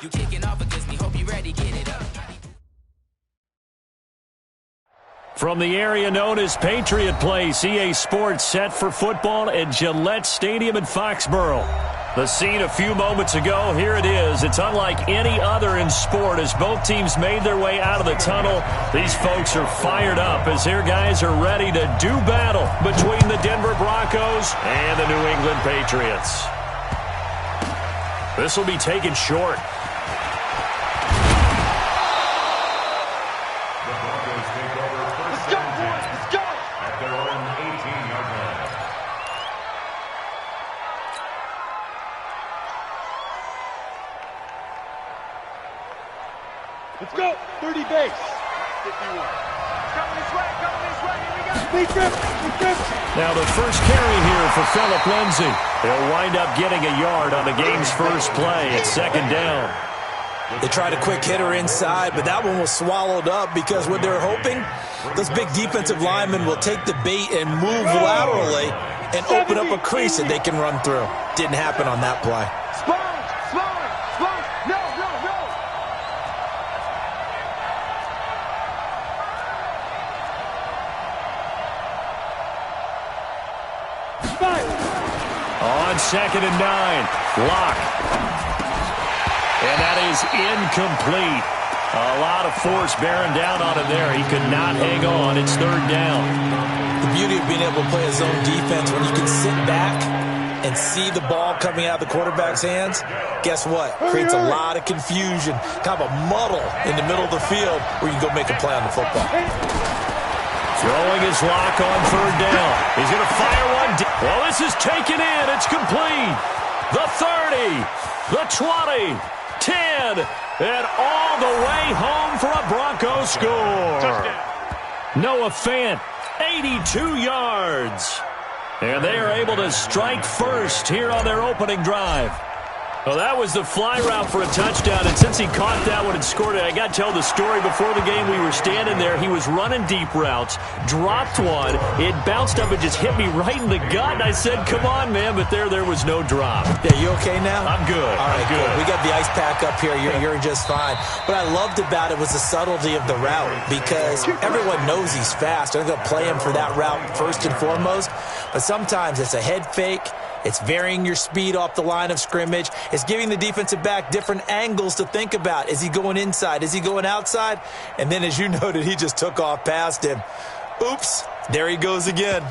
You kicking off against me, hope you ready, get it up. From the area known as Patriot Place, EA Sports set for football at Gillette Stadium in Foxborough. The scene a few moments ago, here it is. It's unlike any other in sport as both teams made their way out of the tunnel. These folks are fired up as their guys are ready to do battle between the Denver Broncos and the New England Patriots. This will be taken short. Let's go. 30 base. 51. Coming this way. Here we go. Now the first carry here for Phillip Lindsay. He'll wind up getting a yard on the game's first play. It's second down. They tried a quick hitter inside, but that one was swallowed up because what they're hoping, those big defensive linemen will take the bait and move laterally and open up a crease that they can run through. Didn't happen on that play. On 2nd and 9, Locke. And that is incomplete. A lot of force bearing down on him there. He could not hang on. It's third down. The beauty of being able to play a zone defense when you can sit back and see the ball coming out of the quarterback's hands, guess what? Creates a lot of confusion, kind of a muddle in the middle of the field where you can go make a play on the football. Throwing his Lock on third down. He's going to fire one. Well, this is taken in. It's complete. The 30, the 20, 10, and all the way home for a Broncos score. Touchdown. Noah Fant, 82 yards. And they are able to strike first here on their opening drive. Well, that was the fly route for a touchdown, and since he caught that one and scored it, I got to tell the story. Before the game, we were standing there. He was running deep routes, dropped one. It bounced up and just hit me right in the gut, and I said, come on, man, but there was no drop. Yeah, you okay now? I'm good. All right, good. We got the ice pack up here. You're just fine. What I loved about it was the subtlety of the route because everyone knows he's fast. They're going to play him for that route first and foremost, but sometimes it's a head fake. It's varying your speed off the line of scrimmage. It's giving the defensive back different angles to think about. Is he going inside? Is he going outside? And then, as you noted, he just took off past him. Oops, there he goes again.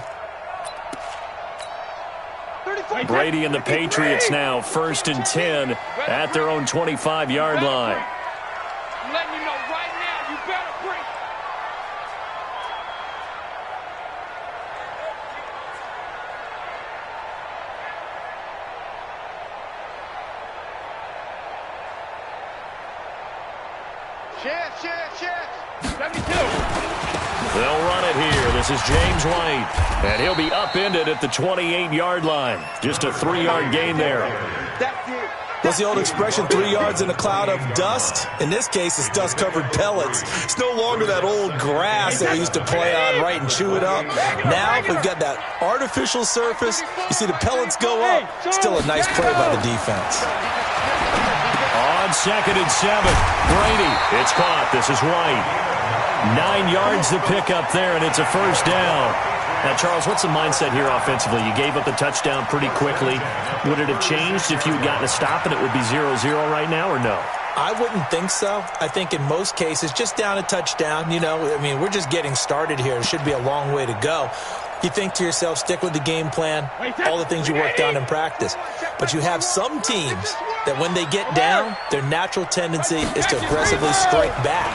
Brady and the Patriots now 1st and 10 at their own 25-yard line. I'm letting you know right now, you better bring. Chance. 72. They'll run it here. This is James White. And he'll be upended at the 28-yard line. Just a 3-yard gain there. What's the old expression, 3 yards in a cloud of dust? In this case, it's dust-covered pellets. It's no longer that old grass that we used to play on, right, and chew it up. Now we've got that artificial surface. You see the pellets go up. Still a nice play by the defense. On 2nd and 7, Brady. It's caught. This is White. 9 yards to pick up there, and it's a first down. Now, Charles, what's the mindset here offensively? You gave up the touchdown pretty quickly. Would it have changed if you had gotten a stop and it would be 0-0 right now, or no? I wouldn't think so. I think in most cases, just down a touchdown, we're just getting started here. It should be a long way to go. You think to yourself, stick with the game plan, all the things you worked on in practice. But you have some teams that when they get down, their natural tendency is to aggressively strike back.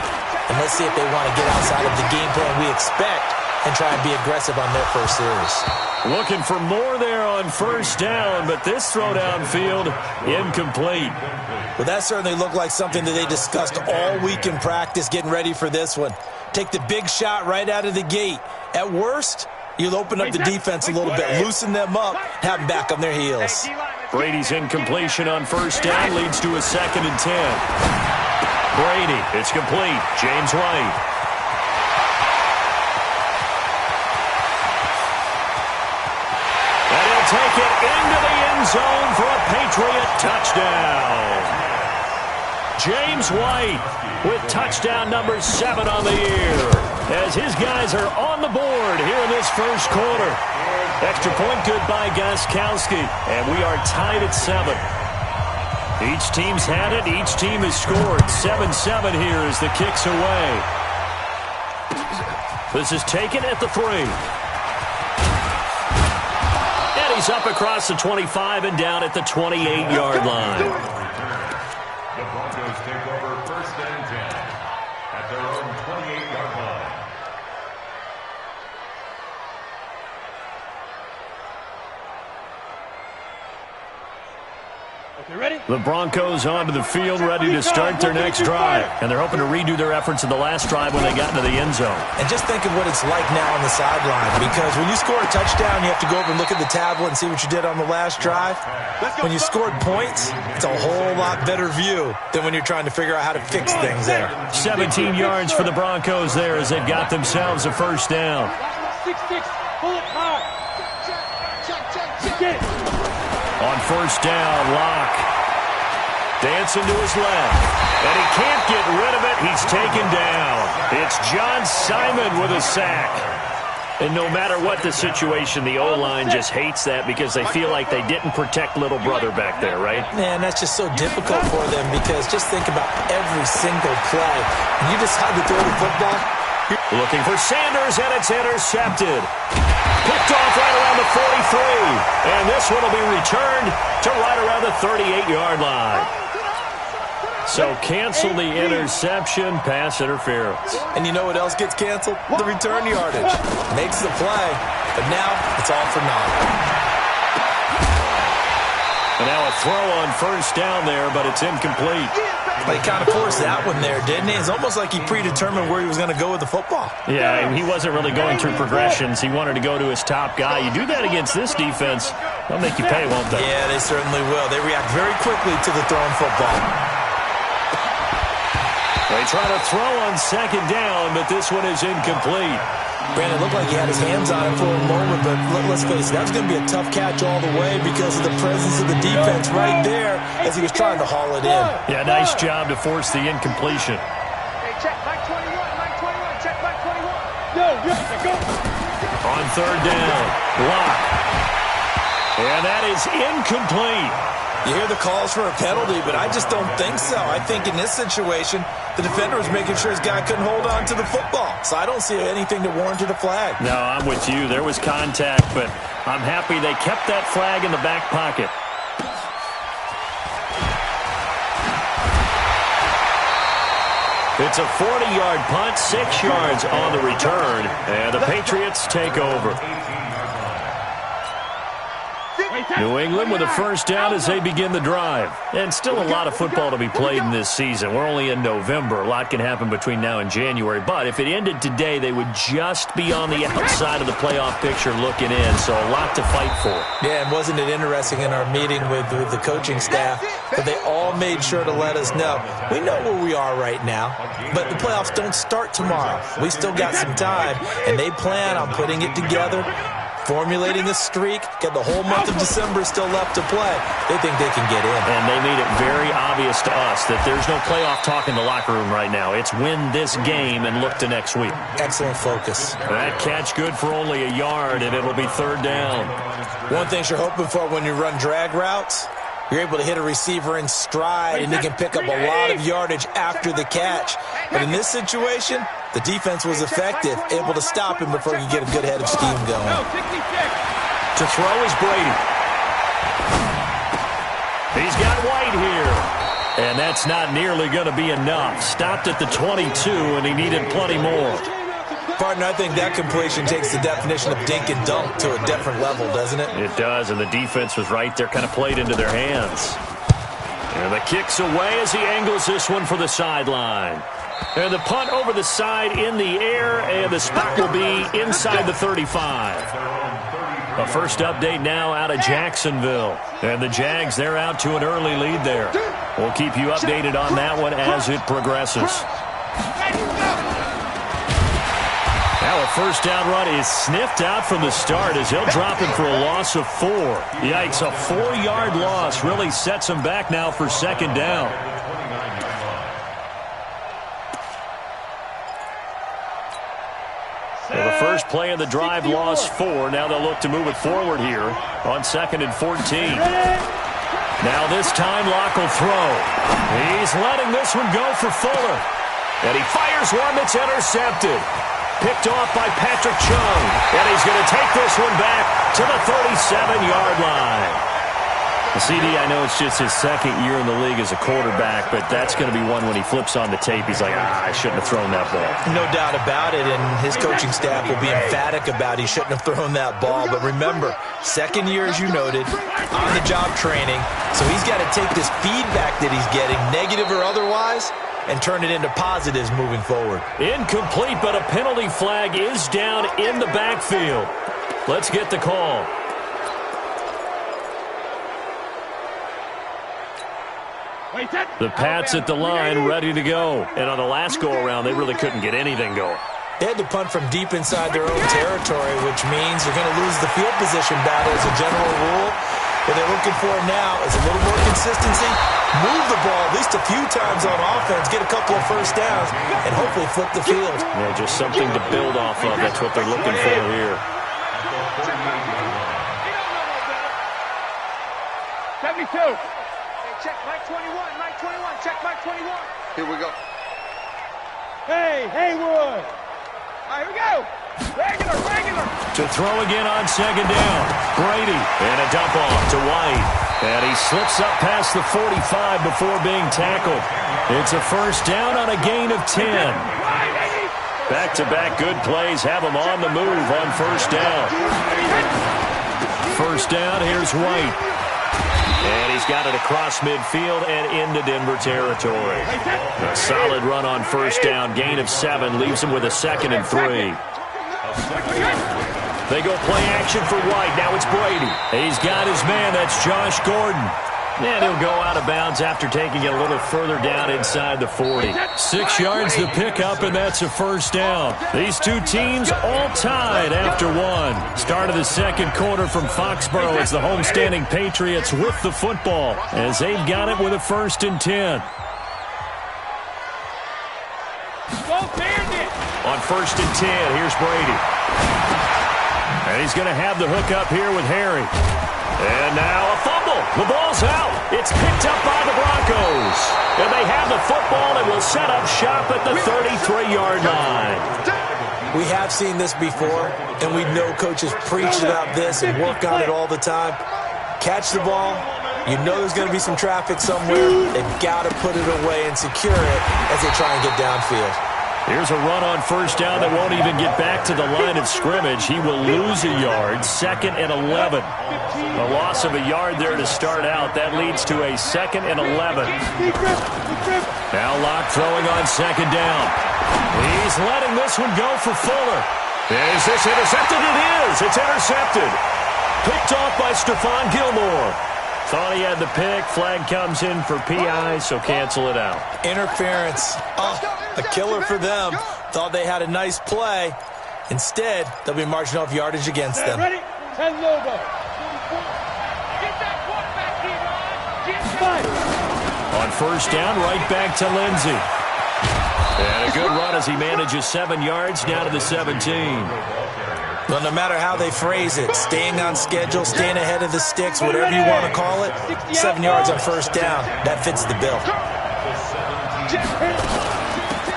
And let's see if they want to get outside of the game plan we expect and try and be aggressive on their first series. Looking for more there on first down, but this throw downfield, incomplete. Well, that certainly looked like something that they discussed all week in practice, getting ready for this one. Take the big shot right out of the gate. At worst, you'll open up the defense a little bit, loosen them up, have them back on their heels. Brady's incompletion on first down leads to a 2nd and 10. Brady, it's complete. James White. And he'll take it into the end zone for a Patriot touchdown. James White with touchdown number 7 on the year, as his guys are on the board here in this first quarter. Extra point good by Gostkowski, and we are tied at 7. Each team's had it. Each team has scored. 7-7 here as the kick's away. This is taken at the 3. And he's up across the 25 and down at the 28-yard line. The Broncos take over 1st and 10 at their own 28-yard line. Okay, ready? The Broncos onto the field, ready to start their next drive. And they're hoping to redo their efforts in the last drive when they got into the end zone. And just think of what it's like now on the sideline, because when you score a touchdown, you have to go over and look at the tablet and see what you did on the last drive. When you scored points, it's a whole lot better view than when you're trying to figure out how to fix things there. 17 yards for the Broncos there as they've got themselves a first down. 6-6, pull it hard. Get it. On first down, Locke dancing to his left, and he can't get rid of it. He's taken down. It's John Simon with a sack. And no matter what the situation, the O-line just hates that because they feel like they didn't protect little brother back there, right? Man, that's just so difficult for them, because just think about every single play. When you decide to throw the football, looking for Sanders, and it's intercepted. Picked off right around the 43. And this one will be returned to right around the 38-yard line. So cancel the interception, pass interference. and you know what else gets canceled? The return yardage. Makes the play, but now it's all for naught. And now a throw on first down there, but it's incomplete. Well, he kind of forced that one there, didn't he? It's almost like he predetermined where he was going to go with the football. Yeah, he wasn't really going through progressions. He wanted to go to his top guy. You do that against this defense, they'll make you pay, won't they? Yeah, they certainly will. They react very quickly to the thrown football. They try to throw on second down, but this one is incomplete. Brandon, it looked like he had his hands on it for a moment, but let's face it, that was going to be a tough catch all the way because of the presence of the defense right there as he was trying to haul it in. Yeah, nice job to force the incompletion. Hey, check back 21, check back 21. Go. On third down, Locke. And that is incomplete. You hear the calls for a penalty, but I just don't think so. I think in this situation, the defender was making sure his guy couldn't hold on to the football. So I don't see anything that warranted a flag. No, I'm with you. There was contact, but I'm happy they kept that flag in the back pocket. It's a 40-yard punt, 6 yards on the return, and the Patriots take over. New England with a first down as they begin the drive. And still a lot of football to be played in this season. We're only in November. A lot can happen between now and January. But if it ended today, they would just be on the outside of the playoff picture looking in. So a lot to fight for. Yeah, and wasn't it interesting in our meeting with the coaching staff that they all made sure to let us know. We know where we are right now, but the playoffs don't start tomorrow. We still got some time, and they plan on putting it together, formulating a streak, got the whole month of December still left to play. They think they can get in. And they made it very obvious to us that there's no playoff talk in the locker room right now. It's win this game and look to next week. Excellent focus. That catch good for only a yard, and it'll be third down. One thing you're hoping for when you run drag routes, you're able to hit a receiver in stride, and he can pick up a lot of yardage after the catch. But in this situation, the defense was effective, able to stop him before he could get a good head of steam going. To throw is Brady. He's got White here. And that's not nearly going to be enough. Stopped at the 22, and he needed plenty more. Partner, I think that completion takes the definition of dink and dunk to a different level, doesn't it? It does, and the defense was right there, kind of played into their hands. And the kick's away as he angles this one for the sideline. And the punt over the side in the air, and the spot will be inside the 35. A first update now out of Jacksonville. And the Jags, they're out to an early lead there. We'll keep you updated on that one as it progresses. Now a first down run is sniffed out from the start as they'll drop him for a loss of 4. Yikes, a 4-yard loss really sets him back now for second down. first play of the drive lost 4. Now they'll look to move it forward here on 2nd and 14. Now this time Locke will throw. He's letting this one go for Fuller. And he fires one that's intercepted. Picked off by Patrick Chung. And he's going to take this one back to the 37-yard line. CD, I know it's just his second year in the league as a quarterback, but that's going to be one when he flips on the tape, he's like, I shouldn't have thrown that ball. No doubt about it, and his coaching staff will be emphatic about he shouldn't have thrown that ball. But remember, second year, as you noted, on-the-job training, so he's got to take this feedback that he's getting, negative or otherwise, and turn it into positives moving forward. Incomplete, but a penalty flag is down in the backfield. Let's get the call. The Pats at the line, ready to go. And on the last go-around, they really couldn't get anything going. They had to punt from deep inside their own territory, which means you're going to lose the field position battle as a general rule. What they're looking for now is a little more consistency, move the ball at least a few times on offense, get a couple of first downs, and hopefully flip the field. Yeah, just something to build off of. That's what they're looking for here. 72. Check Mike 21, Mike 21, check Mike 21. Here we go. Hey, Haywood. All right, here we go. Regular. To throw again on 2nd down. Brady, and a dump off to White. And he slips up past the 45 before being tackled. It's a first down on a gain of 10. Back-to-back good plays have him on the move on first down. First down, here's White. And he's got it across midfield and into Denver territory. A solid run on first down. Gain of 7 leaves him with a 2nd and 3. They go play action for White. Now it's Brady. He's got his man. That's Josh Gordon. And he'll go out of bounds after taking it a little further down inside the 40. 6 yards the pickup, and that's a first down. These two teams all tied after 1. Start of the second quarter from Foxborough as the homestanding Patriots with the football as they've got it with a 1st and 10. On 1st and 10, here's Brady. And he's going to have the hook up here with Harry. And now a fumble. The ball's out. It's picked up by the Broncos. And they have the football and will set up shop at the 33-yard line. We have seen this before, and we know coaches preach about this and work on it all the time. Catch the ball. You know there's going to be some traffic somewhere. They've got to put it away and secure it as they try and get downfield. Here's a run on first down that won't even get back to the line of scrimmage. He will lose a yard, 2nd and 11. A loss of a yard there to start out. That leads to a 2nd and 11. Now Locke throwing on 2nd down. He's letting this one go for Fuller. Is this intercepted? It is. It's intercepted. Picked off by Stephon Gilmore. Thought he had the pick. Flag comes in for PI, so cancel it out. Interference. A killer for them. Thought they had a nice play. Instead, they'll be marching off yardage against them. Ready? 10 Lobo. Get that quarterback, D-Rod. On first down, right back to Lindsey. And a good run as he manages 7 yards down to the 17. Well, no matter how they phrase it, staying on schedule, staying ahead of the sticks, whatever you want to call it, 7 yards on first down, that fits the bill.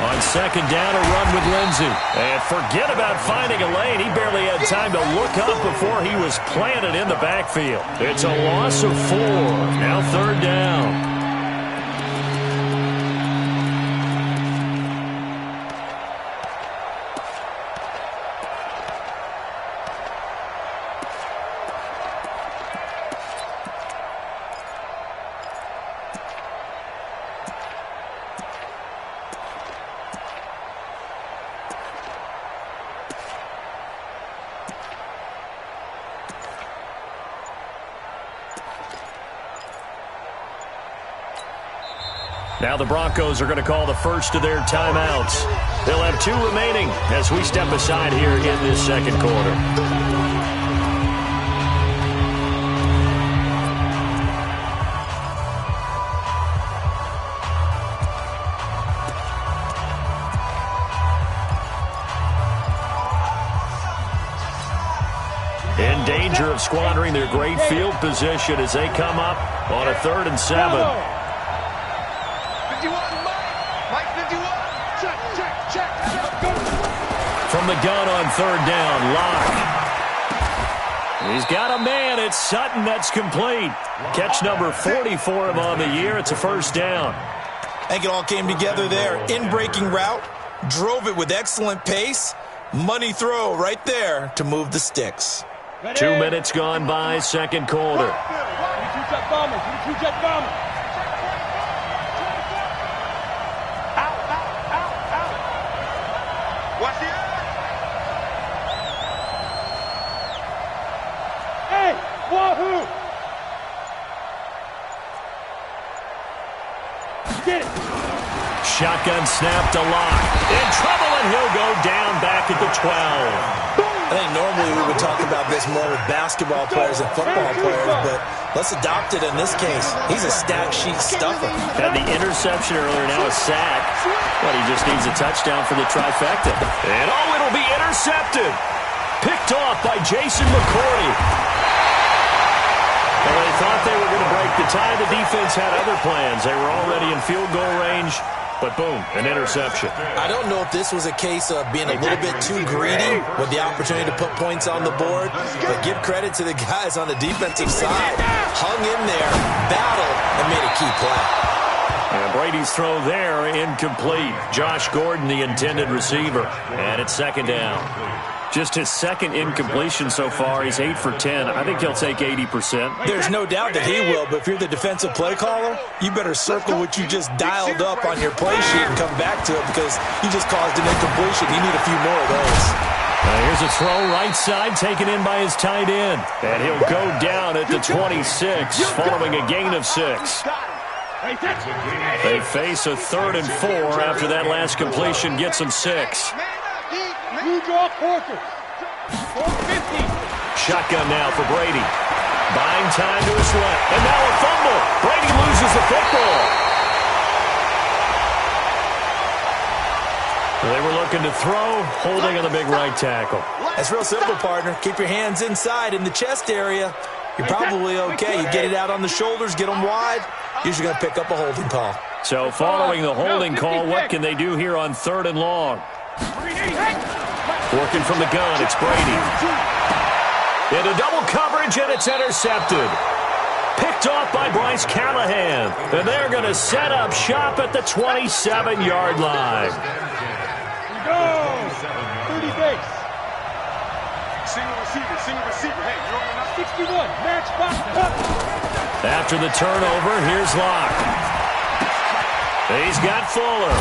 On 2nd down, a run with Lindsey. And forget about finding a lane. He barely had time to look up before he was planted in the backfield. It's a loss of 4. Now 3rd down. Now the Broncos are going to call the first of their timeouts. They'll have 2 remaining as we step aside here in this second quarter. danger of squandering their great field position as they come up on a 3rd and 7. 51, Mike 51. Check. Go. From the gun on 3rd down, Locke. He's got a man. It's Sutton. That's complete. Catch number 40 for him on the year. It's a 1st down. I think it all came together there. In-breaking route, drove it with excellent pace. Money throw right there to move the sticks. 2 minutes gone by, 2nd quarter. Two-jet bombers. Out. Watch the eye. Hey, wahoo! Get it. Shotgun snap to Locke. In trouble, and he'll go down back at the 12. I think normally we would talk about this more with basketball players and football players, but let's adopt it in this case. He's a stat sheet stuffer. Had the interception earlier, now a sack. But he just needs a touchdown for the trifecta. And it'll be intercepted. Picked off by Jason McCourty. Well, they thought they were going to break the tie. The defense had other plans. They were already in field goal range. But boom, an interception. I don't know if this was a case of being a little bit too greedy with the opportunity to put points on the board, but give credit to the guys on the defensive side. Hung in there, battled, and made a key play. And Brady's throw there, incomplete. Josh Gordon, the intended receiver. And it's 2nd down. Just his 2nd incompletion so far. He's 8 for 10. I think he'll take 80%. There's no doubt that he will, but if you're the defensive play caller, you better circle what you just dialed up on your play sheet and come back to it because you just caused an incompletion. You need a few more of those. Here's a throw right side taken in by his tight end. And he'll go down at the 26 following a gain of 6. They face a 3rd and 4 after that last completion gets them 6. You draw Porter. 450. Shotgun now for Brady. Buying time to his left. And now a fumble. Brady loses the football. They were looking to throw, holding on the big right tackle. That's real simple, partner. Keep your hands inside in the chest area. You're probably okay. You get it out on the shoulders, get them wide. Usually going to pick up a holding call. So following the holding call, what can they do here on 3rd and long? Working from the gun, it's Brady. Into double coverage, and it's intercepted. Picked off by Bryce Callahan. And they're going to set up shop at the 27-yard line. Go! 30 base. Single receiver. Hey, you're on 61. Match box. After the turnover, here's Locke. He's got Fuller.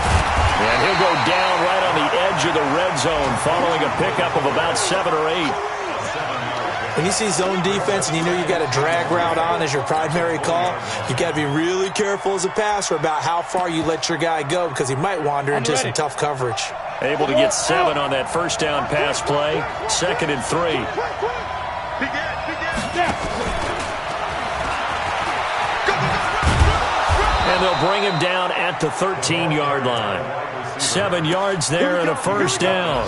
And he'll go down right on the edge of the red zone following a pickup of about 7 or 8. When you see zone defense and you know you've got a drag route on as your primary call, you got to be really careful as a passer about how far you let your guy go because he might wander into some tough coverage. Able to get 7 on that 1st down pass play. 2nd and 3. And they'll bring him down at the 13-yard line. 7 yards there and a 1st down.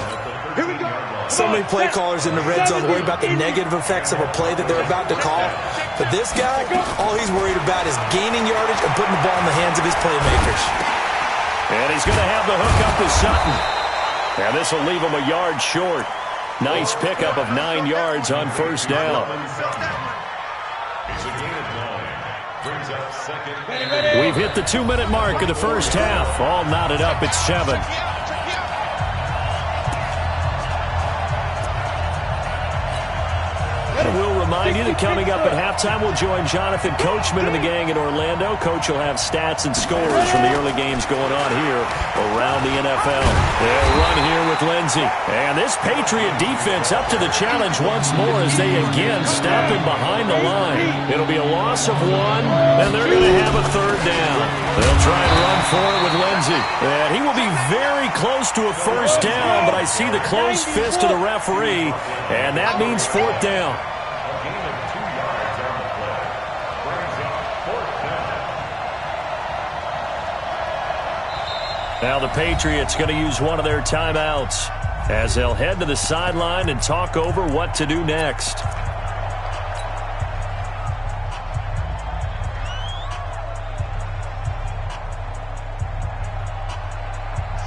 So many play callers in the red zone worry about the negative effects of a play that they're about to call. But this guy, all he's worried about is gaining yardage and putting the ball in the hands of his playmakers. And he's going to have the hook up to Sutton. And this will leave him a yard short. Nice pickup of 9 yards on 1st down. We've hit the 2-minute mark of the 1st half. All knotted up at 7. And we'll remind you that coming up at halftime, we'll join Jonathan Coachman and the gang in Orlando. Coach will have stats and scores from the early games going on here around the NFL. They'll run here with Lindsey. And this Patriot defense up to the challenge once more as they again snap him behind the line. It'll be a loss of 1, and they're going to have a 3rd down. They'll try and run for it with Lindsey. And he will be very close to a 1st down, but I see the closed fist of the referee, and that means 4th down. Now the Patriots going to use one of their timeouts as they'll head to the sideline and talk over what to do next.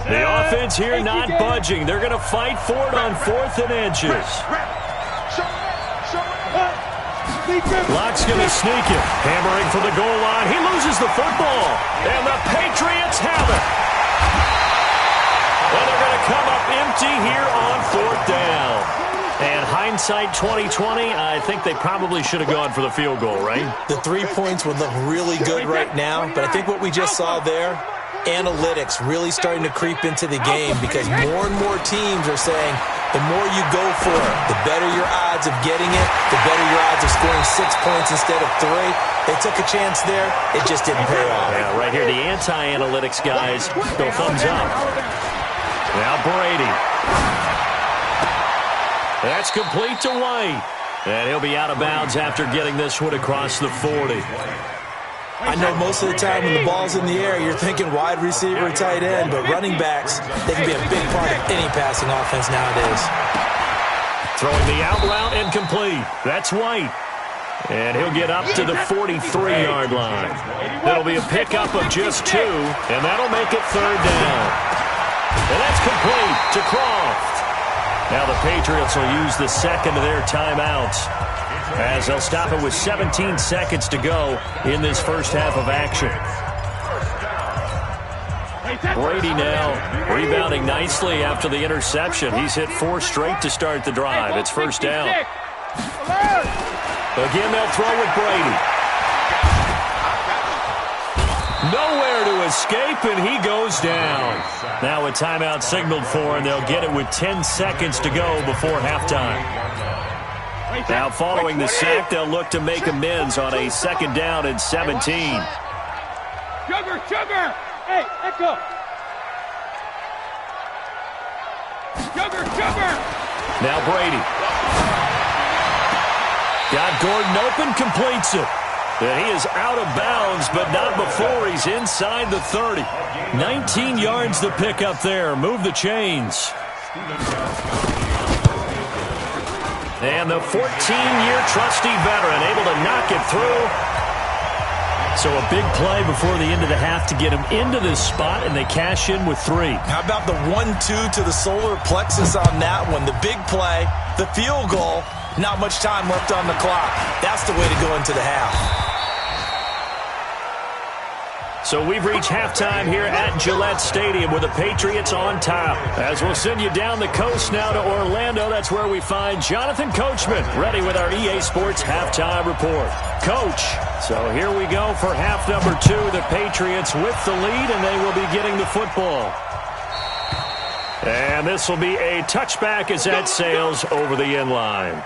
The offense here not budging. They're going to fight for it on 4th and inches. Lock's going to sneak it. Hammering for the goal line. He loses the football. And the Patriots have it. And they're going to come up empty here on 4th down. And hindsight 2020, I think they probably should have gone for the field goal, right? The 3 points would look really good right now, but I think what we just saw there, analytics really starting to creep into the game because more and more teams are saying the more you go for it, the better your odds of getting it, the better your odds of scoring 6 points instead of 3. They took a chance there. It just didn't pay off. Yeah, right here, the anti-analytics guys go thumbs up. Now Brady. That's complete to White. And he'll be out of bounds after getting this one across the 40. I know most of the time when the ball's in the air, you're thinking wide receiver, tight end, but running backs, they can be a big part of any passing offense nowadays. Throwing the out route incomplete. That's White. And he'll get up to the 43-yard line. That'll be a pickup of just 2, and that'll make it 3rd down. And that's complete to Croft. Now the Patriots will use the second of their timeouts as they'll stop it with 17 seconds to go in this first half of action. Brady now rebounding nicely after the interception. He's hit 4 straight to start the drive. It's 1st down. Again, they'll throw with Brady. Nowhere to escape, and he goes down. Now a timeout signaled for, and they'll get it with 10 seconds to go before halftime. Now following the sack, they'll look to make amends on a 2nd down and 17. Sugar! Hey, echo! Sugar! Now Brady. Got Gordon open, completes it. And he is out of bounds, but not before he's inside the 30. 19 yards to pick up there. Move the chains. And the 14-year trusty veteran able to knock it through. So a big play before the end of the half to get him into this spot, and they cash in with 3. How about the 1-2 to the solar plexus on that one? The big play, the field goal, not much time left on the clock. That's the way to go into the half. So we've reached halftime here at Gillette Stadium with the Patriots on top. As we'll send you down the coast now to Orlando, that's where we find Jonathan Coachman ready with our EA Sports Halftime Report. Coach, so here we go for half number 2. The Patriots with the lead, and they will be getting the football. And this will be a touchback as that sails over the end line.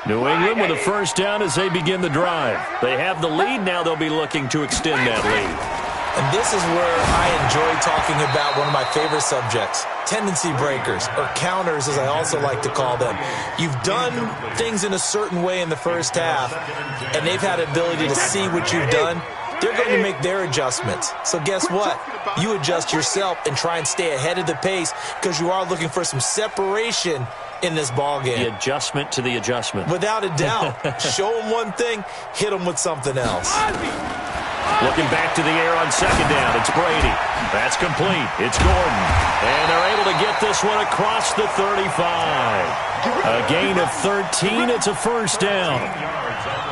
New England with a 1st down as they begin the drive. They have the lead. Now they'll be looking to extend that lead. And this is where I enjoy talking about one of my favorite subjects, tendency breakers, or counters as I also like to call them. You've done things in a certain way in the first half, and they've had the ability to see what you've done. They're going to make their adjustments. So guess what? You adjust yourself and try and stay ahead of the pace because you are looking for some separation in this ball game. The adjustment to the adjustment. Without a doubt. Show them one thing, hit them with something else. Looking back to the air on 2nd down. It's Brady. That's complete. It's Gordon. And they're able to get this one across the 35. A gain of 13. It's a 1st down.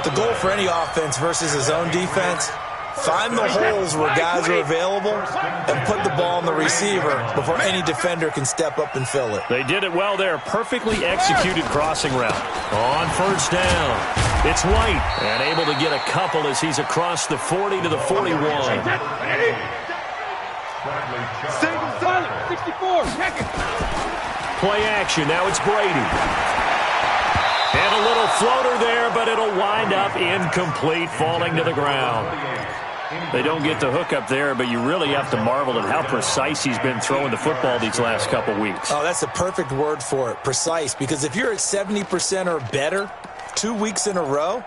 The goal for any offense versus his own defense, find the holes where guys are available and put the ball on the receiver before any defender can step up and fill it. They did it well there. Perfectly executed crossing route. On 1st down, it's White. And able to get a couple as he's across the 40 to the 41. Single solid, 64, check it. Play action, now it's Brady. And a little floater there, but it'll wind up incomplete, falling to the ground. They don't get the hook up there, but you really have to marvel at how precise he's been throwing the football these last couple weeks. Oh, that's the perfect word for it, precise, because if you're at 70% or better 2 weeks in a row,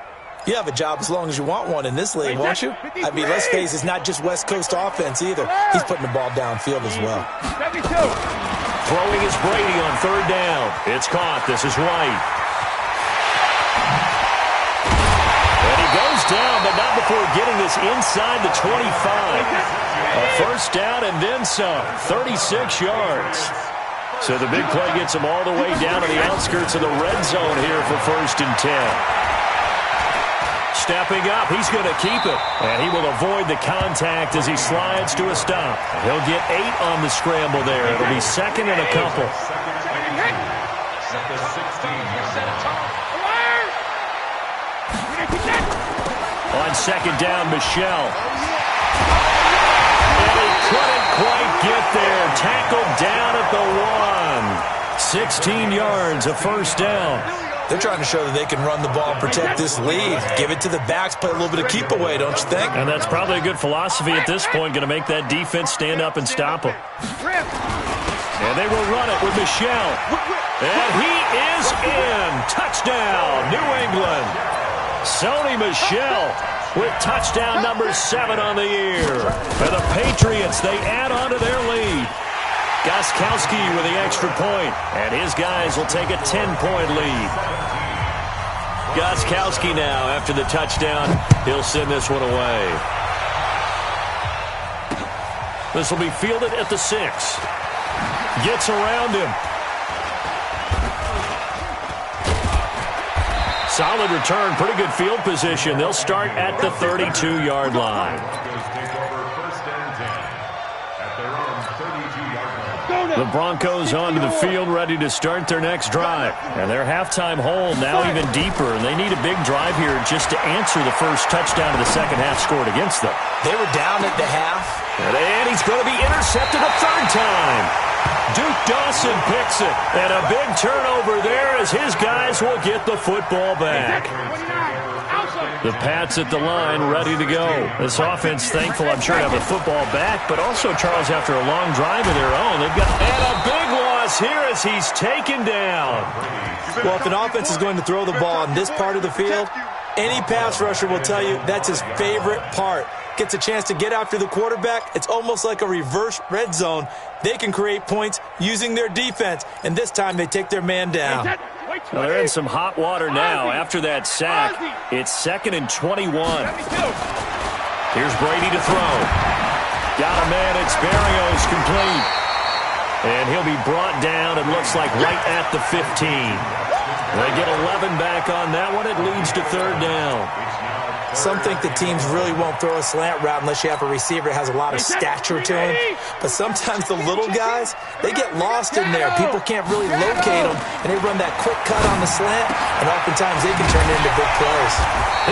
you have a job as long as you want one in this league, won't you? I mean, let's face it, it's not just West Coast offense either. He's putting the ball downfield as well. 72. Throwing is Brady on 3rd down. It's caught. This is White. And he goes down, but not before getting this inside the 25. A first down and then some, 36 yards. So the big play gets him all the way down to the outskirts of the red zone here for 1st and 10. Stepping up, he's going to keep it. And he will avoid the contact as he slides to a stop. He'll get 8 on the scramble there. It'll be 2nd and a couple. On 2nd down, Michelle. And he couldn't quite get there. Tackled down at the 1. 16 yards, a first down. They're trying to show that they can run the ball and protect this lead. Give it to the backs, play a little bit of keep away, don't you think? And that's probably a good philosophy at this point, going to make that defense stand up and stop them. And they will run it with Michelle. And he is in. Touchdown, New England. Sony Michel with touchdown number 7 on the year. For the Patriots, they add on to their lead. Gostkowski with the extra point, and his guys will take a 10-point lead. Gostkowski now, after the touchdown, he'll send this one away. This will be fielded at the 6. Gets around him. Solid return, pretty good field position. They'll start at the 32-yard line. The Broncos onto the field, ready to start their next drive. And their halftime hole now even deeper, and they need a big drive here just to answer the first touchdown of the second half scored against them. They were down at the half. And he's going to be intercepted a 3rd time. Duke Dawson picks it, and a big turnover there as his guys will get the football back. The Pats at the line, ready to go. This offense, thankful, I'm sure, to have the football back, but also, Charles, after a long drive of their own, they've got and a big loss here as he's taken down. Well, if an offense is going to throw the ball on this part of the field, any pass rusher will tell you that's his favorite part. Gets a chance to get after the quarterback. It's almost like a reverse red zone. They can create points using their defense, and this time they take their man down. Well, they're in some hot water now after that sack. It's 2nd and 21. Here's Brady to throw. Got a man. It's Berrios complete. And he'll be brought down, it looks like, right at the 15. They get 11 back on that one. It leads to 3rd down. Some think the teams really won't throw a slant route unless you have a receiver that has a lot of stature to him. But sometimes the little guys, they get lost in there. People can't really locate them, and they run that quick cut on the slant, and oftentimes they can turn it into big plays.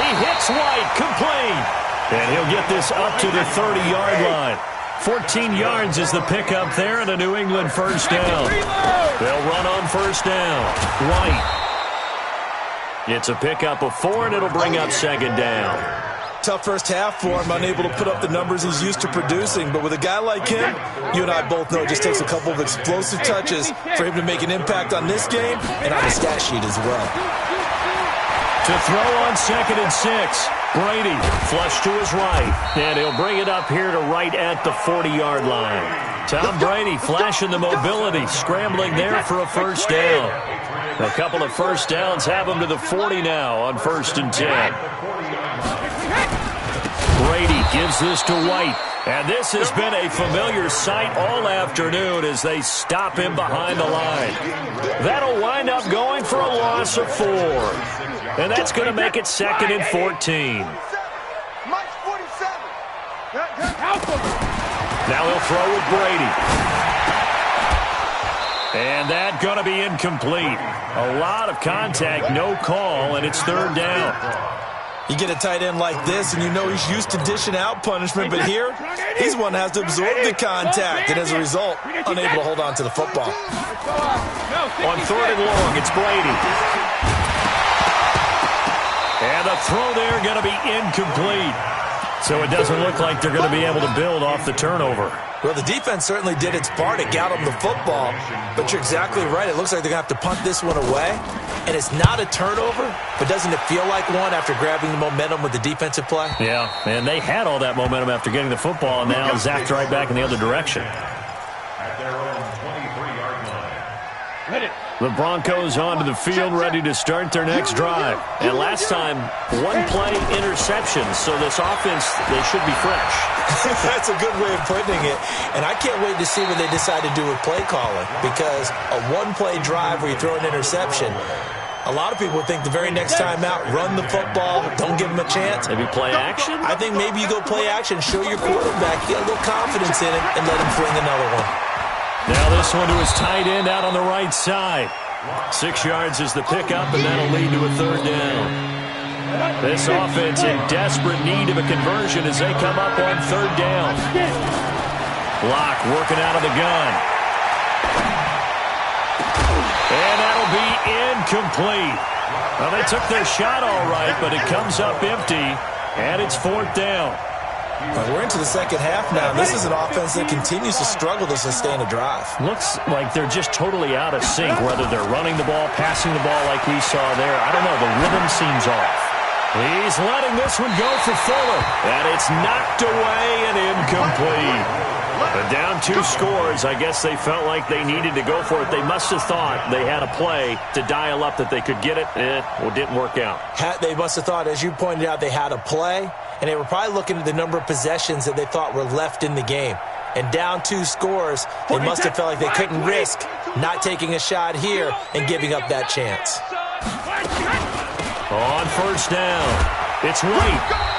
He hits White, complete. And he'll get this up to the 30-yard line. 14 yards is the pickup there, and a New England first down. They'll run on first down. White. It's a pickup of 4, and it'll bring up 2nd down. Tough first half for him, unable to put up the numbers he's used to producing. But with a guy like him, you and I both know it just takes a couple of explosive touches for him to make an impact on this game and on the stat sheet as well. To throw on 2nd and 6. Brady flush to his right, and he'll bring it up here to right at the 40-yard line. Tom Brady flashing the mobility, scrambling there for a first down. A couple of first downs have him to the 40 now on 1st and 10. Brady gives this to White, and this has been a familiar sight all afternoon as they stop him behind the line. That'll wind up going for a loss of 4, and that's going to make it 2nd and 14. Now he'll throw with Brady. And that going to be incomplete. A lot of contact, no call, and it's 3rd down. You get a tight end like this, and you know he's used to dishing out punishment, but here, he's one that has to absorb the contact, and as a result, unable to hold on to the football. On 3rd and long, it's Brady. And the throw there going to be incomplete. So it doesn't look like they're going to be able to build off the turnover. Well, the defense certainly did its part to get them the football, but you're exactly right. It looks like they're going to have to punt this one away, and it's not a turnover, but doesn't it feel like one after grabbing the momentum with the defensive play? Yeah, and they had all that momentum after getting the football, and now zapped right back in the other direction. At their own 23-yard line. Hit it. The Broncos onto the field, ready to start their next drive. And last time, one-play interception, so this offense, they should be fresh. That's a good way of putting it. And I can't wait to see what they decide to do with play calling, because a one-play drive where you throw an interception, a lot of people think the very next time out, run the football, don't give them a chance. Maybe play action? I think maybe you go play action, show your quarterback, get a little confidence in it, and let him fling another one. Now this one to his tight end out on the right side. 6 yards is the pickup, and that'll lead to a third down. This offense in desperate need of a conversion as they come up on third down. Block working out of the gun. And that'll be incomplete. Well, they took their shot all right, but it comes up empty, and it's fourth down. We're into the second half now. This is an offense that continues to struggle to sustain a drive. Looks like they're just totally out of sync, whether they're running the ball, passing the ball like we saw there. I don't know. The rhythm seems off. He's letting this one go for Fuller. And it's knocked away and incomplete. But down 2 scores, I guess they felt like they needed to go for it. They must have thought they had a play to dial up that they could get it. Well, it didn't work out. They must have thought, as you pointed out, they had a play. And they were probably looking at the number of possessions that they thought were left in the game. And down 2 scores, they must have felt like they couldn't risk not taking a shot here and giving up that chance. On first down, it's White.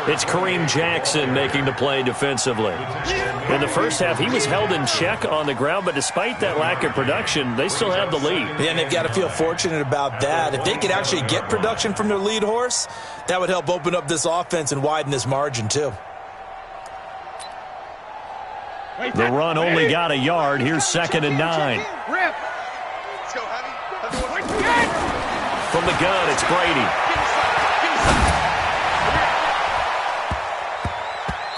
It's Kareem Jackson making the play defensively. In the first half, he was held in check on the ground, but despite that lack of production, they still have the lead. Yeah, and they've got to feel fortunate about that. If they could actually get production from their lead horse, that would help open up this offense and widen this margin, too. The run only got a yard. Here's 2nd and 9. From the gun, it's Brady.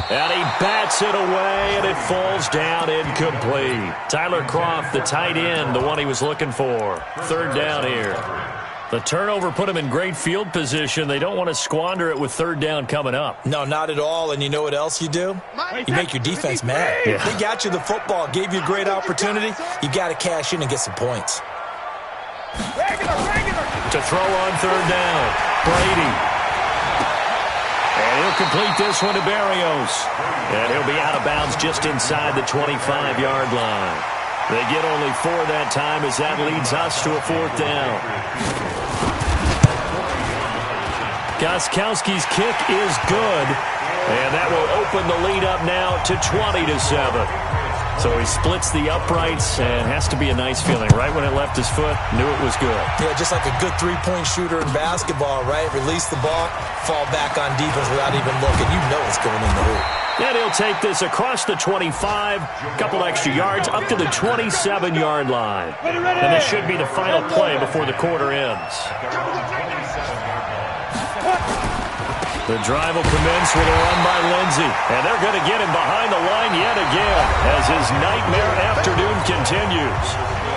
And he bats it away, and it falls down incomplete. Tyler Kroft, the tight end, the one he was looking for. Third down here. The turnover put him in great field position. They don't want to squander it with third down coming up. No, not at all. And you know what else you do? You make your defense mad. Yeah. They got you the football, gave you a great opportunity. You got to cash in and get some points. To throw on third down, Brady. And he'll complete this one to Berrios. And he'll be out of bounds just inside the 25-yard line. They get only 4 that time as that leads us to a fourth down. Gostkowski's kick is good. And that will open the lead up now to 20-7. So he splits the uprights, and has to be a nice feeling. Right when it left his foot, knew it was good. Yeah, just like a good three-point shooter in basketball, right? Release the ball, fall back on defense without even looking. You know it's going in the hoop. And he'll take this across the 25, couple extra yards, up to the 27-yard line. And this should be the final play before the quarter ends. The drive will commence with a run by Lindsey. And they're going to get him behind the line yet again as his nightmare afternoon continues.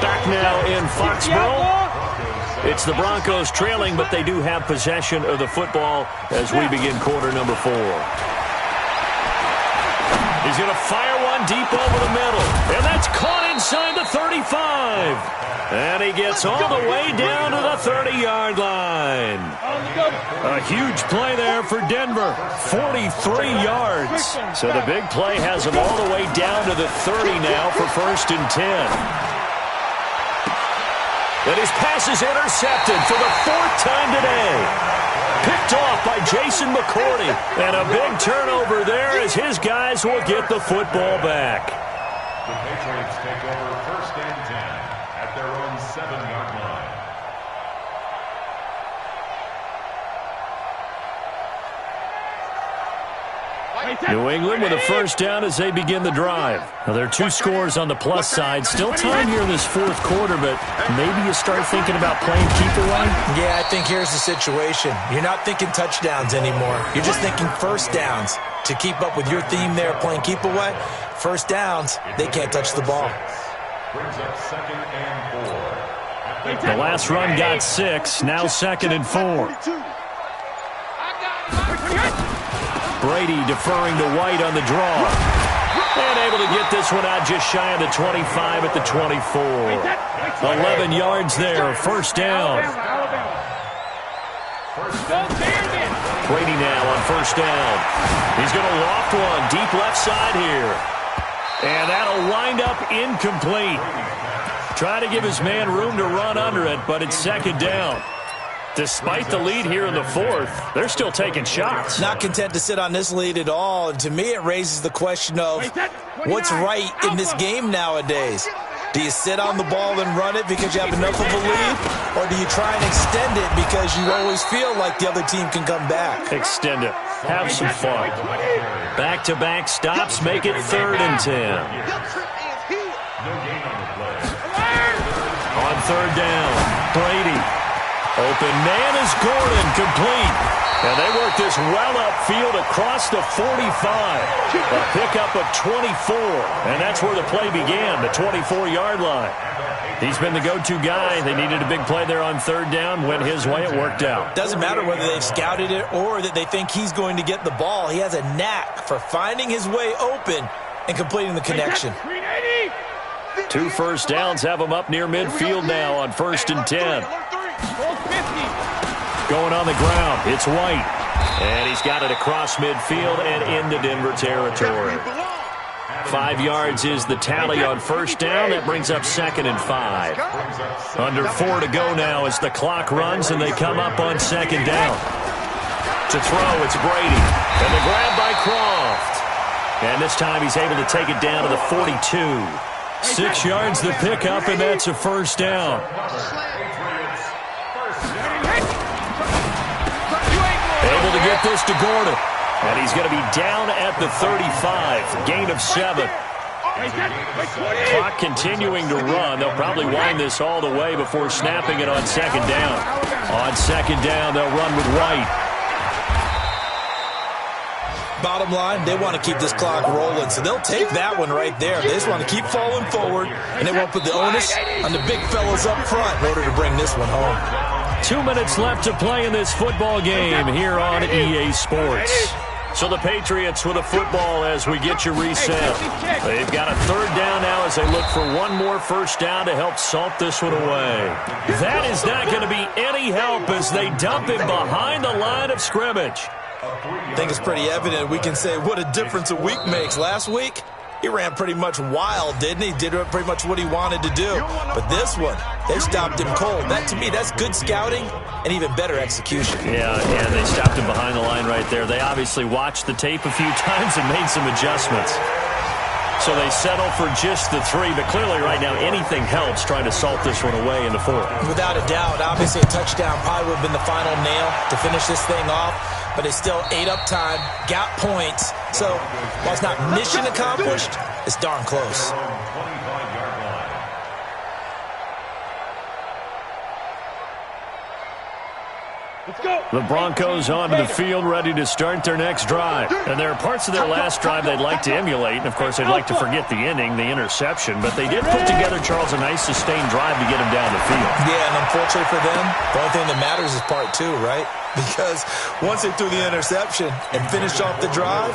Back now in Foxborough. It's the Broncos trailing, but they do have possession of the football as we begin quarter number 4. He's going to fire one deep over the middle. And that's caught inside the 35. And he gets all the way down to the 30-yard line. A huge play there for Denver. 43 yards. So the big play has him all the way down to the 30 now for 1st and 10. And his pass is intercepted for the 4th time today. Picked off by Jason McCourty. And a big turnover there as his guys will get the football back. The Patriots take over 1st and 10 at their own 7-yard line. New England with a first down as they begin the drive. Now, there are 2 scores on the plus side. Still time here in this 4th quarter, but maybe you start thinking about playing keep away? Yeah, I think here's the situation. You're not thinking touchdowns anymore. You're just thinking first downs. To keep up with your theme there, playing keep away, first downs, they can't touch the ball. Brings up 2nd and 4. The last run got 6, now 2nd and 4. Brady deferring to White on the draw. And able to get this one out just shy of the 25 at the 24. 11 yards there, first down. Brady now on first down. He's going to loft one deep left side here. And that'll wind up incomplete. Trying to give his man room to run under it, but it's second down. Despite the lead here in the fourth, they're still taking shots. Not content to sit on this lead at all. And to me, it raises the question of what's right in this game nowadays. Do you sit on the ball and run it because you have enough of a lead? Or do you try and extend it because you always feel like the other team can come back? Extend it. Have some fun. Back-to-back stops make it 3rd and 10. On 3rd down, Brady. Open man is Gordon, complete. And they work this well upfield across the 45. A pickup of 24. And that's where the play began, the 24-yard line. He's been the go-to guy. They needed a big play there on 3rd down. Went his way. It worked out. Doesn't matter whether they've scouted it or that they think he's going to get the ball. He has a knack for finding his way open and completing the connection. 2 first downs have him up near midfield now on 1st and 10. Going on the ground, it's White. And he's got it across midfield and into Denver territory. 5 yards is the tally on 1st down. That brings up 2nd and 5. Under 4 to go now as the clock runs and they come up on 2nd down. To throw, it's Brady. And the grab by Croft. And this time he's able to take it down to the 42. 6 yards the pickup, and that's a 1st down. Able to get this to Gordon. And he's going to be down at the 35. Gain of 7. Clock continuing to run. They'll probably wind this all the way before snapping it on 2nd down. On 2nd down, they'll run with White. Bottom line, they want to keep this clock rolling, so they'll take that one right there. They just want to keep falling forward, and they won't put the onus on the big fellas up front in order to bring this one home. 2 minutes left to play in this football game here on EA Sports. So the Patriots with a football as we get you reset. They've got a 3rd down now as they look for one more 1st down to help salt this one away. That is not going to be any help as they dump him behind the line of scrimmage. I think it's pretty evident. We can say what a difference a week makes. Last week, he ran pretty much wild, didn't he? Did pretty much what he wanted to do. But this one, they stopped him cold. That, to me, that's good scouting and even better execution. Yeah, they stopped him behind the line right there. They obviously watched the tape a few times and made some adjustments. So they settle for just the 3, but clearly right now anything helps trying to salt this one away in the 4th. Without a doubt, obviously a touchdown probably would have been the final nail to finish this thing off, but it's still ate up time, got points. So while it's not mission accomplished, it's darn close. The Broncos onto the field ready to start their next drive. And there are parts of their last drive they'd like to emulate. And, of course, they'd like to forget the ending, the interception. But they did put together, Charles, a nice sustained drive to get him down the field. Yeah, and unfortunately for them, the only thing that matters is part 2, right? Because once they threw the interception and finished off the drive,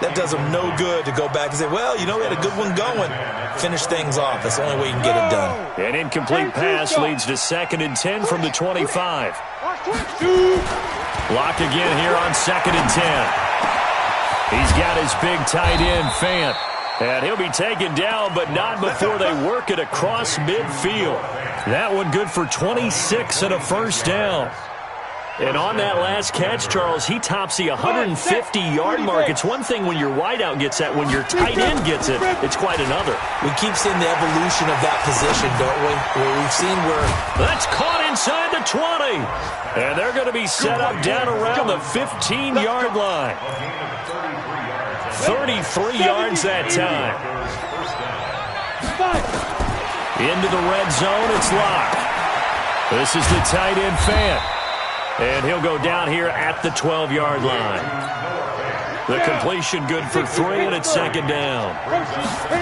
that does them no good to go back and say, well, you know, we had a good one going. Finish things off. That's the only way you can get it done. An incomplete pass leads to 2nd and 10 from the 25. Lock again here on 2nd and 10. He's got his big tight end, Fant. And he'll be taken down, but not before they work it across midfield. That one good for 26 and a 1st down. And on that last catch, Charles, he tops the 150-yard mark. It's one thing when your wideout gets that. When your tight end gets it, it's quite another. We keep seeing the evolution of that position, don't we? Where we've seen where... That's caught inside the 20. And they're going to be set up down around the 15-yard line. 33 yards that time. Into the red zone, it's locked. This is the tight end, Fant. And he'll go down here at the 12-yard line. The completion good for 3, and it's 2nd down.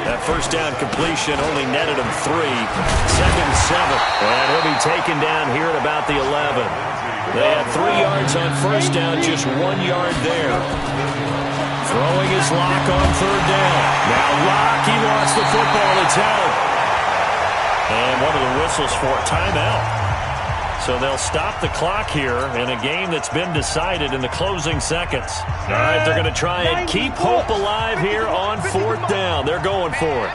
That 1st down completion only netted him 3. 2nd and 7. And he'll be taken down here at about the 11. They had 3 yards on 1st down, just 1 yard there. Throwing his Lock on third down. Now Lock, he lost the football. It's held. And one of the whistles for timeout. So they'll stop the clock here in a game that's been decided in the closing seconds. All right, they're going to try and keep hope alive here on fourth down. They're going for it.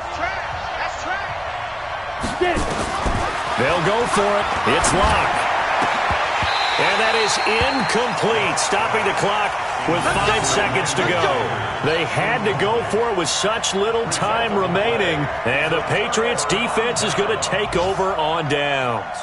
They'll go for it. It's Lock. And that is incomplete, stopping the clock with 5 seconds to go. They had to go for it with such little time remaining. And the Patriots defense is going to take over on downs.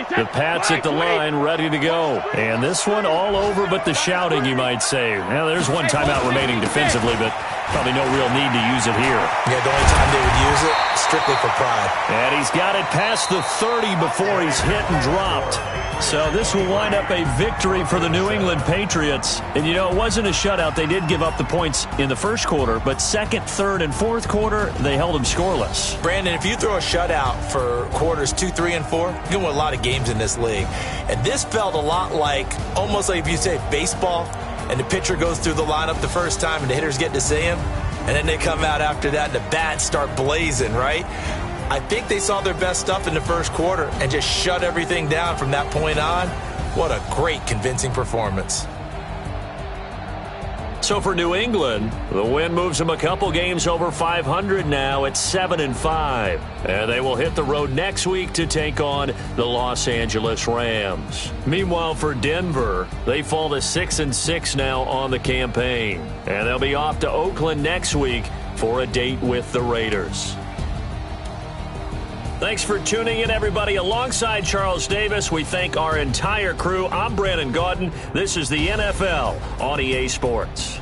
The Pats at the line, ready to go. And this one all over but the shouting, you might say. Well, there's one timeout remaining defensively, but probably no real need to use it here. Yeah, the only time they would use it, strictly for pride. And he's got it past the 30 before he's hit and dropped. So this will wind up a victory for the New England Patriots. And, you know, it wasn't a shutout. They did give up the points in the first quarter, but second, third, and fourth quarter, they held them scoreless. Brandon, if you throw a shutout for quarters 2, 3, and 4, you're going to win a lot of games in this league. And this felt a lot like, almost like if you say baseball, and the pitcher goes through the lineup the first time and the hitters get to see him, and then they come out after that and the bats start blazing, right? I think they saw their best stuff in the first quarter and just shut everything down from that point on. What a great, convincing performance. So for New England, the win moves them a couple games over 500 now at 7-5. And they will hit the road next week to take on the Los Angeles Rams. Meanwhile, for Denver, they fall to 6-6 now on the campaign. And they'll be off to Oakland next week for a date with the Raiders. Thanks for tuning in, everybody. Alongside Charles Davis, we thank our entire crew. I'm Brandon Gaudin. This is the NFL on EA Sports.